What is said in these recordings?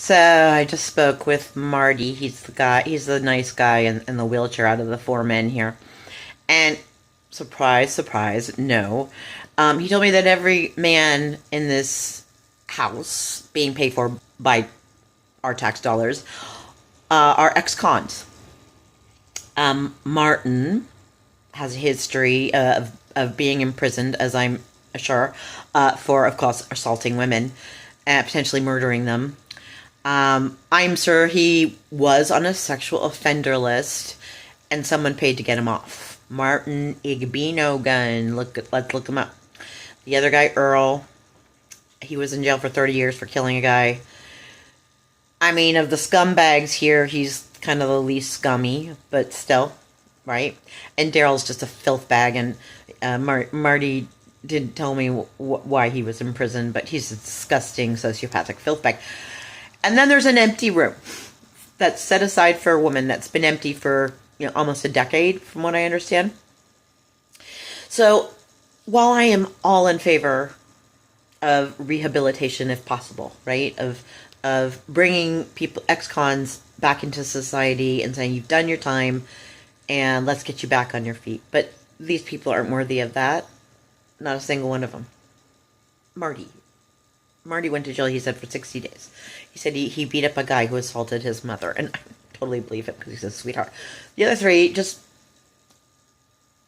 So I just spoke with Marty. He's the guy. He's the nice guy in the wheelchair out of the four men here. And surprise, surprise, no. He told me that every man in this house, being paid for by our tax dollars, are ex-cons. Martin has a history of being imprisoned, as I'm sure, for, of course, assaulting women and potentially murdering them. I'm sure he was on a sexual offender list, and someone paid to get him off. Martin Igbino Gun. Let's look him up. The other guy, Earl, he was in jail for 30 years for killing a guy. I mean, of the scumbags here, he's kind of the least scummy, but still, right? And Daryl's just a filth bag, and Marty didn't tell me why he was in prison, but he's a disgusting sociopathic filth bag. And then there's an empty room that's set aside for a woman that's been empty for almost a decade, from what I understand. So, while I am all in favor of rehabilitation, if possible, right, of bringing people, ex-cons, back into society and saying you've done your time, and let's get you back on your feet. But these people aren't worthy of that. Not a single one of them. Marty went to jail, he said, for 60 days. He said he beat up a guy who assaulted his mother. And I totally believe him because he's a sweetheart. The other three,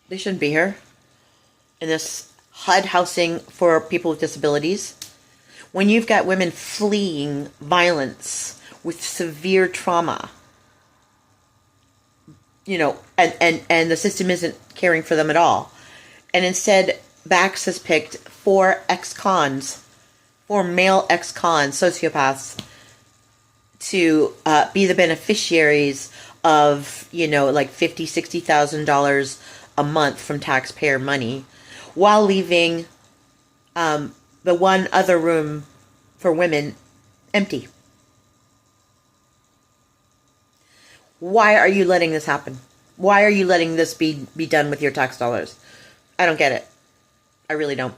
they shouldn't be here. In this HUD housing for people with disabilities. When you've got women fleeing violence with severe trauma, and the system isn't caring for them at all. And instead, Bax has picked four male ex-cons, sociopaths, to be the beneficiaries of, like $50,000, $60,000 a month from taxpayer money, while leaving the one other room for women empty. Why are you letting this happen? Why are you letting this be done with your tax dollars? I don't get it. I really don't.